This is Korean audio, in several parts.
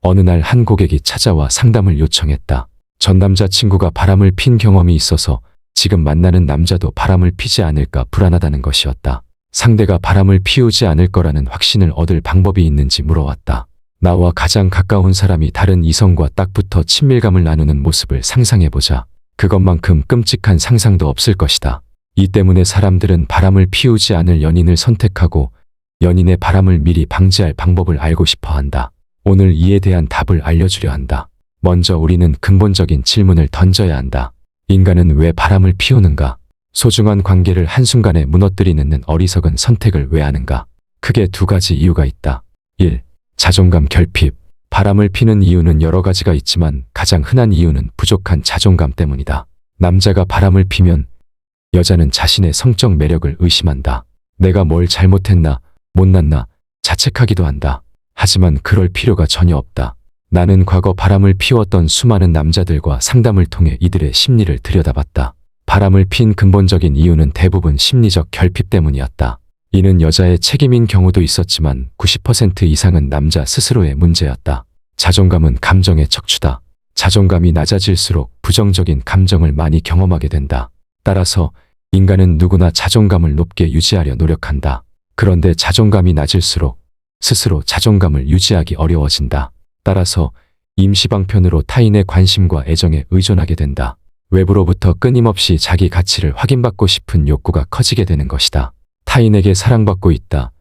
어느 날 한 고객이 찾아와 상담을 요청했다. 전 남자친구가 바람을 핀 경험이 있어서 지금 만나는 남자도 바람을 피지 않을까 불안하다는 것이었다. 상대가 바람을 피우지 않을 거라는 확신을 얻을 방법이 있는지 물어왔다. 나와 가장 가까운 사람이 다른 이성과 딱 붙어 친밀감을 나누는 모습을 상상해보자. 그것만큼 끔찍한 상상도 없을 것이다. 이 때문에 사람들은 바람을 피우지 않을 연인을 선택하고 연인의 바람을 미리 방지할 방법을 알고 싶어 한다. 오늘 이에 대한 답을 알려주려 한다. 먼저 우리는 근본적인 질문을 던져야 한다. 인간은 왜 바람을 피우는가? 소중한 관계를 한순간에 무너뜨리는 어리석은 선택을 왜 하는가? 크게 두 가지 이유가 있다. 1. 자존감 결핍. 바람을 피는 이유는 여러 가지가 있지만 가장 흔한 이유는 부족한 자존감 때문이다. 남자가 바람을 피면 여자는 자신의 성적 매력을 의심한다. 내가 뭘 잘못했나, 못났나 자책하기도 한다. 하지만 그럴 필요가 전혀 없다. 나는 과거 바람을 피웠던 수많은 남자들과 상담을 통해 이들의 심리를 들여다봤다. 바람을 핀 근본적인 이유는 대부분 심리적 결핍 때문이었다. 이는 여자의 책임인 경우도 있었지만 90% 이상은 남자 스스로의 문제였다. 자존감은 감정의 척추다. 자존감이 낮아질수록 부정적인 감정을 많이 경험하게 된다. 따라서 인간은 누구나 자존감을 높게 유지하려 노력한다. 그런데 자존감이 낮을수록 스스로 자존감을 유지하기 어려워진다. 따라서 임시방편으로 타인의 관심과 애정에 의존하게 된다. 외부로부터 끊임없이 자기 가치를 확인받고 싶은 욕구가 커지게 되는 것이다. 타인에게 사랑받고 있다,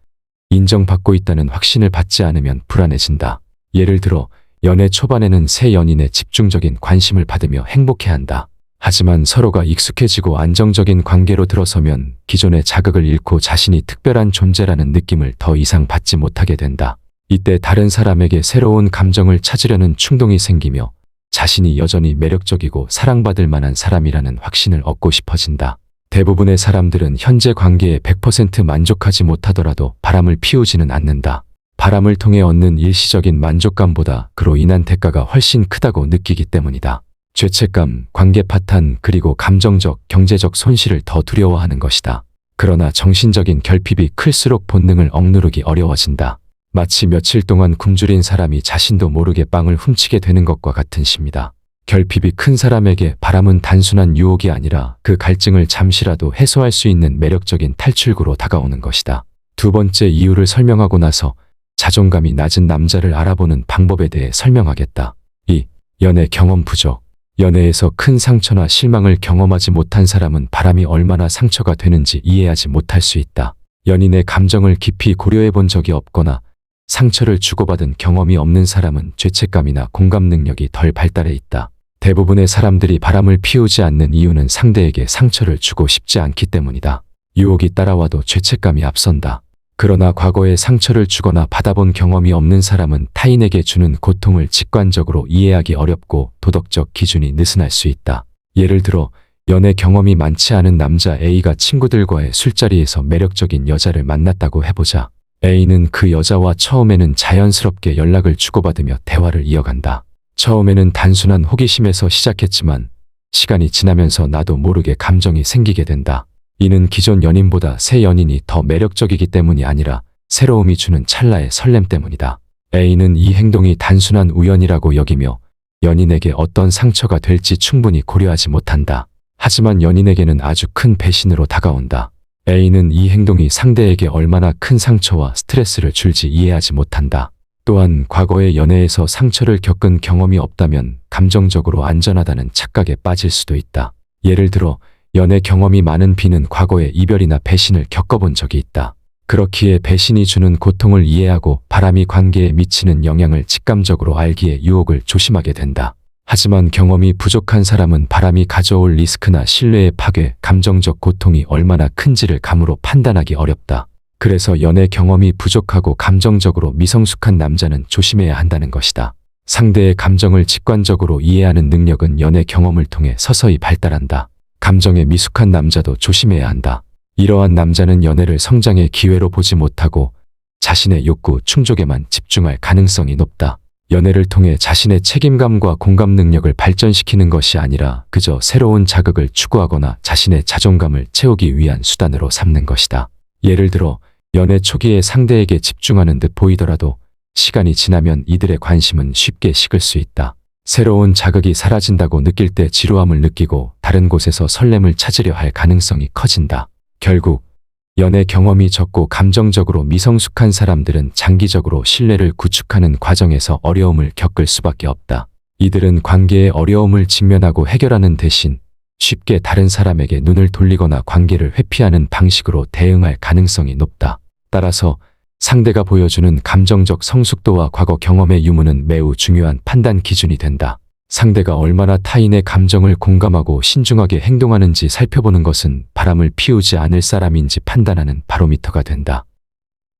인정받고 있다는 확신을 받지 않으면 불안해진다. 예를 들어 연애 초반에는 새 연인의 집중적인 관심을 받으며 행복해한다. 하지만 서로가 익숙해지고 안정적인 관계로 들어서면 기존의 자극을 잃고 자신이 특별한 존재라는 느낌을 더 이상 받지 못하게 된다. 이때 다른 사람에게 새로운 감정을 찾으려는 충동이 생기며 자신이 여전히 매력적이고 사랑받을 만한 사람이라는 확신을 얻고 싶어진다. 대부분의 사람들은 현재 관계에 100% 만족하지 못하더라도 바람을 피우지는 않는다. 바람을 통해 얻는 일시적인 만족감보다 그로 인한 대가가 훨씬 크다고 느끼기 때문이다. 죄책감, 관계 파탄, 그리고 감정적, 경제적 손실을 더 두려워하는 것이다. 그러나 정신적인 결핍이 클수록 본능을 억누르기 어려워진다. 마치 며칠 동안 굶주린 사람이 자신도 모르게 빵을 훔치게 되는 것과 같은 시입니다. 결핍이 큰 사람에게 바람은 단순한 유혹이 아니라 그 갈증을 잠시라도 해소할 수 있는 매력적인 탈출구로 다가오는 것이다. 두 번째 이유를 설명하고 나서 자존감이 낮은 남자를 알아보는 방법에 대해 설명하겠다. 2. 연애 경험 부족. 연애에서 큰 상처나 실망을 경험하지 못한 사람은 바람이 얼마나 상처가 되는지 이해하지 못할 수 있다. 연인의 감정을 깊이 고려해 본 적이 없거나 상처를 주고받은 경험이 없는 사람은 죄책감이나 공감 능력이 덜 발달해 있다. 대부분의 사람들이 바람을 피우지 않는 이유는 상대에게 상처를 주고 싶지 않기 때문이다. 유혹이 따라와도 죄책감이 앞선다. 그러나 과거에 상처를 주거나 받아본 경험이 없는 사람은 타인에게 주는 고통을 직관적으로 이해하기 어렵고 도덕적 기준이 느슨할 수 있다. 예를 들어 연애 경험이 많지 않은 남자 A가 친구들과의 술자리에서 매력적인 여자를 만났다고 해보자. A는 그 여자와 처음에는 자연스럽게 연락을 주고받으며 대화를 이어간다. 처음에는 단순한 호기심에서 시작했지만 시간이 지나면서 나도 모르게 감정이 생기게 된다. 이는 기존 연인보다 새 연인이 더 매력적이기 때문이 아니라 새로움이 주는 찰나의 설렘 때문이다. A는 이 행동이 단순한 우연이라고 여기며 연인에게 어떤 상처가 될지 충분히 고려하지 못한다. 하지만 연인에게는 아주 큰 배신으로 다가온다. A는 이 행동이 상대에게 얼마나 큰 상처와 스트레스를 줄지 이해하지 못한다. 또한 과거의 연애에서 상처를 겪은 경험이 없다면 감정적으로 안전하다는 착각에 빠질 수도 있다. 예를 들어 연애 경험이 많은 B는 과거의 이별이나 배신을 겪어본 적이 있다. 그렇기에 배신이 주는 고통을 이해하고 바람이 관계에 미치는 영향을 직감적으로 알기에 유혹을 조심하게 된다. 하지만 경험이 부족한 사람은 바람이 가져올 리스크나 신뢰의 파괴, 감정적 고통이 얼마나 큰지를 감으로 판단하기 어렵다. 그래서 연애 경험이 부족하고 감정적으로 미성숙한 남자는 조심해야 한다는 것이다. 상대의 감정을 직관적으로 이해하는 능력은 연애 경험을 통해 서서히 발달한다. 감정에 미숙한 남자도 조심해야 한다. 이러한 남자는 연애를 성장의 기회로 보지 못하고 자신의 욕구 충족에만 집중할 가능성이 높다. 연애를 통해 자신의 책임감과 공감 능력을 발전시키는 것이 아니라 그저 새로운 자극을 추구하거나 자신의 자존감을 채우기 위한 수단으로 삼는 것이다. 예를 들어 연애 초기에 상대에게 집중하는 듯 보이더라도 시간이 지나면 이들의 관심은 쉽게 식을 수 있다. 새로운 자극이 사라진다고 느낄 때 지루함을 느끼고 다른 곳에서 설렘을 찾으려 할 가능성이 커진다. 결국 연애 경험이 적고 감정적으로 미성숙한 사람들은 장기적으로 신뢰를 구축하는 과정에서 어려움을 겪을 수밖에 없다. 이들은 관계의 어려움을 직면하고 해결하는 대신 쉽게 다른 사람에게 눈을 돌리거나 관계를 회피하는 방식으로 대응할 가능성이 높다. 따라서 상대가 보여주는 감정적 성숙도와 과거 경험의 유무는 매우 중요한 판단 기준이 된다. 상대가 얼마나 타인의 감정을 공감하고 신중하게 행동하는지 살펴보는 것은 바람을 피우지 않을 사람인지 판단하는 바로미터가 된다.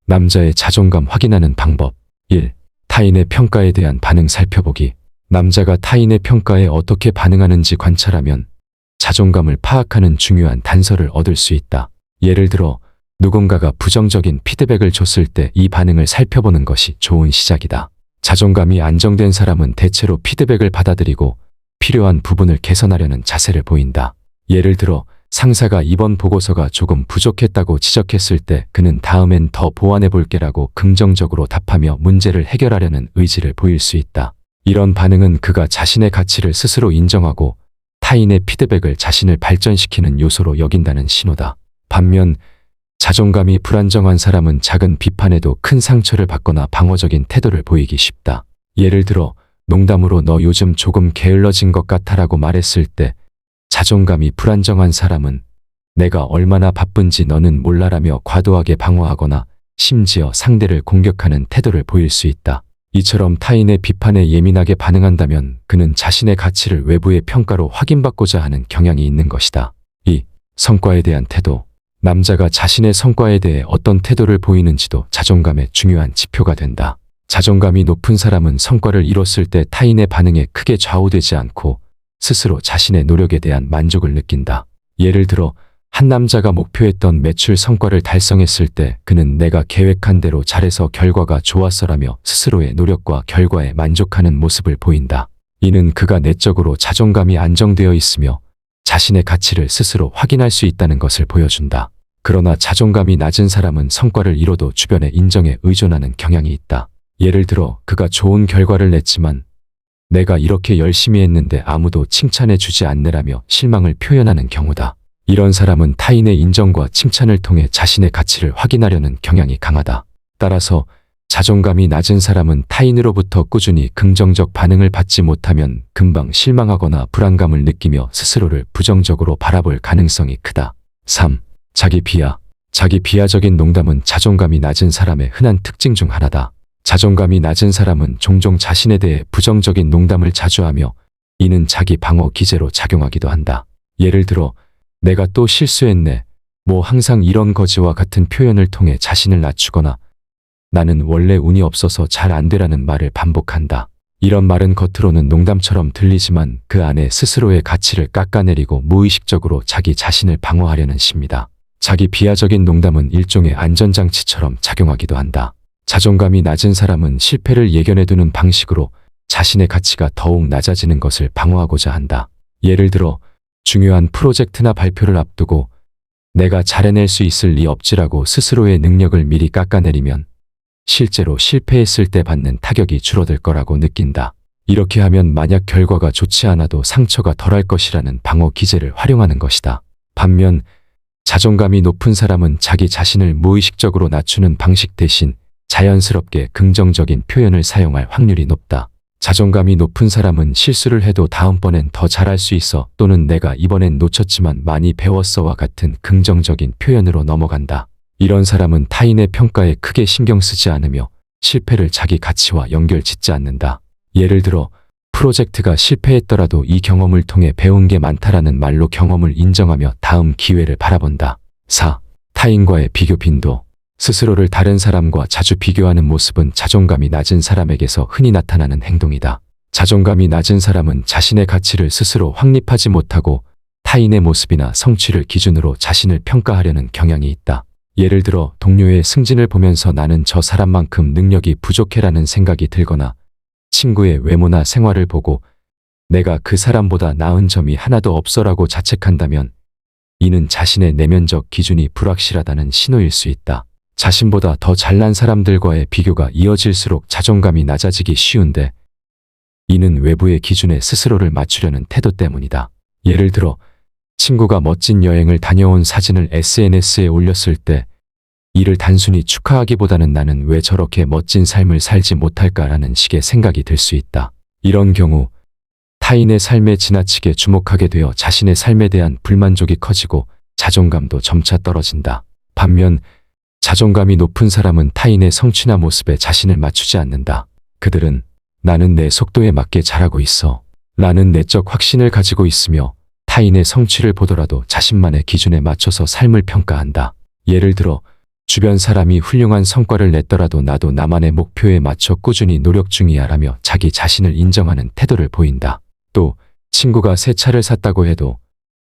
남자의 자존감 확인하는 방법 1. 타인의 평가에 대한 반응 살펴보기. 남자가 타인의 평가에 어떻게 반응하는지 관찰하면 자존감을 파악하는 중요한 단서를 얻을 수 있다. 예를 들어 누군가가 부정적인 피드백을 줬을 때 이 반응을 살펴보는 것이 좋은 시작이다. 자존감이 안정된 사람은 대체로 피드백을 받아들이고 필요한 부분을 개선하려는 자세를 보인다. 예를 들어 상사가 이번 보고서가 조금 부족했다고 지적했을 때 그는 다음엔 더 보완해 볼게라고 긍정적으로 답하며 문제를 해결하려는 의지를 보일 수 있다. 이런 반응은 그가 자신의 가치를 스스로 인정하고 타인의 피드백을 자신을 발전시키는 요소로 여긴다는 신호다. 반면 자존감이 불안정한 사람은 작은 비판에도 큰 상처를 받거나 방어적인 태도를 보이기 쉽다. 예를 들어 농담으로 너 요즘 조금 게을러진 것 같아라고 말했을 때 자존감이 불안정한 사람은 내가 얼마나 바쁜지 너는 몰라라며 과도하게 방어하거나 심지어 상대를 공격하는 태도를 보일 수 있다. 이처럼 타인의 비판에 예민하게 반응한다면 그는 자신의 가치를 외부의 평가로 확인받고자 하는 경향이 있는 것이다. 2. 성과에 대한 태도. 남자가 자신의 성과에 대해 어떤 태도를 보이는지도 자존감의 중요한 지표가 된다. 자존감이 높은 사람은 성과를 이뤘을 때 타인의 반응에 크게 좌우되지 않고 스스로 자신의 노력에 대한 만족을 느낀다. 예를 들어 한 남자가 목표했던 매출 성과를 달성했을 때 그는 내가 계획한 대로 잘해서 결과가 좋았어라며 스스로의 노력과 결과에 만족하는 모습을 보인다. 이는 그가 내적으로 자존감이 안정되어 있으며 자신의 가치를 스스로 확인할 수 있다는 것을 보여준다. 그러나 자존감이 낮은 사람은 성과를 이뤄도 주변의 인정에 의존하는 경향이 있다. 예를 들어 그가 좋은 결과를 냈지만 내가 이렇게 열심히 했는데 아무도 칭찬해 주지 않느라며 실망을 표현하는 경우다. 이런 사람은 타인의 인정과 칭찬을 통해 자신의 가치를 확인하려는 경향이 강하다. 따라서 자존감이 낮은 사람은 타인으로부터 꾸준히 긍정적 반응을 받지 못하면 금방 실망하거나 불안감을 느끼며 스스로를 부정적으로 바라볼 가능성이 크다. 3. 자기 비하. 자기 비하적인 농담은 자존감이 낮은 사람의 흔한 특징 중 하나다. 자존감이 낮은 사람은 종종 자신에 대해 부정적인 농담을 자주 하며 이는 자기 방어 기제로 작용하기도 한다. 예를 들어 내가 또 실수했네. 뭐 항상 이런 거지와 같은 표현을 통해 자신을 낮추거나 나는 원래 운이 없어서 잘 안 되라는 말을 반복한다. 이런 말은 겉으로는 농담처럼 들리지만 그 안에 스스로의 가치를 깎아내리고 무의식적으로 자기 자신을 방어하려는 심이다. 자기 비하적인 농담은 일종의 안전장치처럼 작용하기도 한다. 자존감이 낮은 사람은 실패를 예견해두는 방식으로 자신의 가치가 더욱 낮아지는 것을 방어하고자 한다. 예를 들어 중요한 프로젝트나 발표를 앞두고 내가 잘해낼 수 있을 리 없지라고 스스로의 능력을 미리 깎아내리면 실제로 실패했을 때 받는 타격이 줄어들 거라고 느낀다. 이렇게 하면 만약 결과가 좋지 않아도 상처가 덜할 것이라는 방어 기제를 활용하는 것이다. 반면 자존감이 높은 사람은 자기 자신을 무의식적으로 낮추는 방식 대신 자연스럽게 긍정적인 표현을 사용할 확률이 높다. 자존감이 높은 사람은 실수를 해도 다음번엔 더 잘할 수 있어 또는 내가 이번엔 놓쳤지만 많이 배웠어와 같은 긍정적인 표현으로 넘어간다. 이런 사람은 타인의 평가에 크게 신경 쓰지 않으며 실패를 자기 가치와 연결짓지 않는다. 예를 들어 프로젝트가 실패했더라도 이 경험을 통해 배운 게 많다라는 말로 경험을 인정하며 다음 기회를 바라본다. 4. 타인과의 비교 빈도. 스스로를 다른 사람과 자주 비교하는 모습은 자존감이 낮은 사람에게서 흔히 나타나는 행동이다. 자존감이 낮은 사람은 자신의 가치를 스스로 확립하지 못하고 타인의 모습이나 성취를 기준으로 자신을 평가하려는 경향이 있다. 예를 들어 동료의 승진을 보면서 나는 저 사람만큼 능력이 부족해라는 생각이 들거나 친구의 외모나 생활을 보고 내가 그 사람보다 나은 점이 하나도 없어라고 자책한다면 이는 자신의 내면적 기준이 불확실하다는 신호일 수 있다. 자신보다 더 잘난 사람들과의 비교가 이어질수록 자존감이 낮아지기 쉬운데 이는 외부의 기준에 스스로를 맞추려는 태도 때문이다. 예를 들어 친구가 멋진 여행을 다녀온 사진을 SNS에 올렸을 때 이를 단순히 축하하기보다는 나는 왜 저렇게 멋진 삶을 살지 못할까라는 식의 생각이 들 수 있다. 이런 경우 타인의 삶에 지나치게 주목하게 되어 자신의 삶에 대한 불만족이 커지고 자존감도 점차 떨어진다. 반면 자존감이 높은 사람은 타인의 성취나 모습에 자신을 맞추지 않는다. 그들은 나는 내 속도에 맞게 잘하고 있어. 라는 내적 확신을 가지고 있으며 타인의 성취를 보더라도 자신만의 기준에 맞춰서 삶을 평가한다. 예를 들어 주변 사람이 훌륭한 성과를 냈더라도 나도 나만의 목표에 맞춰 꾸준히 노력 중이야 라며 자기 자신을 인정하는 태도를 보인다. 또 친구가 새 차를 샀다고 해도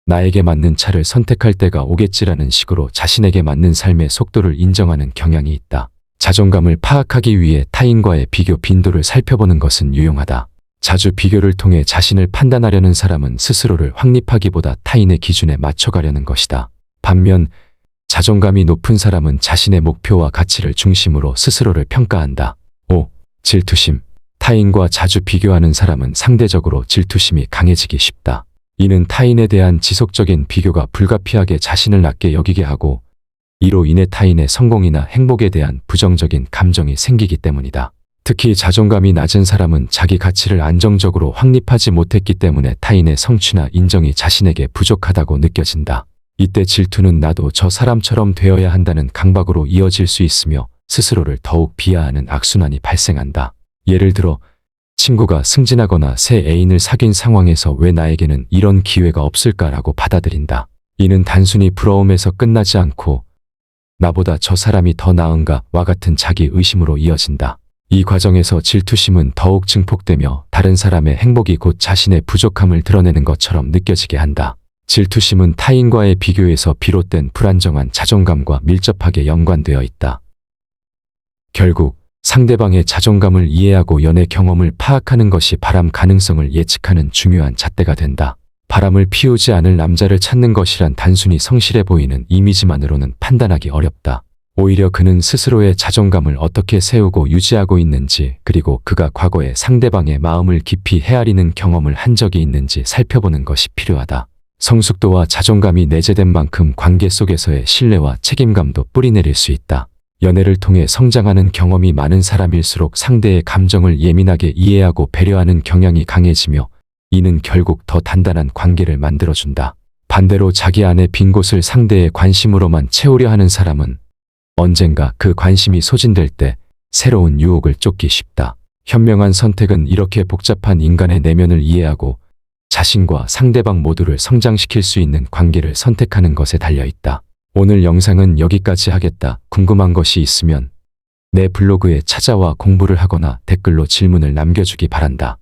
나에게 맞는 차를 선택할 때가 오겠지라는 식으로 자신에게 맞는 삶의 속도를 인정하는 경향이 있다. 자존감을 파악하기 위해 타인과의 비교 빈도를 살펴보는 것은 유용하다. 자주 비교를 통해 자신을 판단하려는 사람은 스스로를 확립하기보다 타인의 기준에 맞춰가려는 것이다. 반면 자존감이 높은 사람은 자신의 목표와 가치를 중심으로 스스로를 평가한다. 5. 질투심. 타인과 자주 비교하는 사람은 상대적으로 질투심이 강해지기 쉽다. 이는 타인에 대한 지속적인 비교가 불가피하게 자신을 낮게 여기게 하고 이로 인해 타인의 성공이나 행복에 대한 부정적인 감정이 생기기 때문이다. 특히 자존감이 낮은 사람은 자기 가치를 안정적으로 확립하지 못했기 때문에 타인의 성취나 인정이 자신에게 부족하다고 느껴진다. 이때 질투는 나도 저 사람처럼 되어야 한다는 강박으로 이어질 수 있으며 스스로를 더욱 비하하는 악순환이 발생한다. 예를 들어 친구가 승진하거나 새 애인을 사귄 상황에서 왜 나에게는 이런 기회가 없을까라고 받아들인다. 이는 단순히 부러움에서 끝나지 않고 나보다 저 사람이 더 나은가와 같은 자기 의심으로 이어진다. 이 과정에서 질투심은 더욱 증폭되며 다른 사람의 행복이 곧 자신의 부족함을 드러내는 것처럼 느껴지게 한다. 질투심은 타인과의 비교에서 비롯된 불안정한 자존감과 밀접하게 연관되어 있다. 결국 상대방의 자존감을 이해하고 연애 경험을 파악하는 것이 바람 가능성을 예측하는 중요한 잣대가 된다. 바람을 피우지 않을 남자를 찾는 것이란 단순히 성실해 보이는 이미지만으로는 판단하기 어렵다. 오히려 그는 스스로의 자존감을 어떻게 세우고 유지하고 있는지, 그리고 그가 과거에 상대방의 마음을 깊이 헤아리는 경험을 한 적이 있는지 살펴보는 것이 필요하다. 성숙도와 자존감이 내재된 만큼 관계 속에서의 신뢰와 책임감도 뿌리내릴 수 있다. 연애를 통해 성장하는 경험이 많은 사람일수록 상대의 감정을 예민하게 이해하고 배려하는 경향이 강해지며 이는 결국 더 단단한 관계를 만들어준다. 반대로 자기 안의 빈 곳을 상대의 관심으로만 채우려 하는 사람은 언젠가 그 관심이 소진될 때 새로운 유혹을 쫓기 쉽다. 현명한 선택은 이렇게 복잡한 인간의 내면을 이해하고 자신과 상대방 모두를 성장시킬 수 있는 관계를 선택하는 것에 달려 있다. 오늘 영상은 여기까지 하겠다. 궁금한 것이 있으면 내 블로그에 찾아와 공부를 하거나 댓글로 질문을 남겨주기 바란다.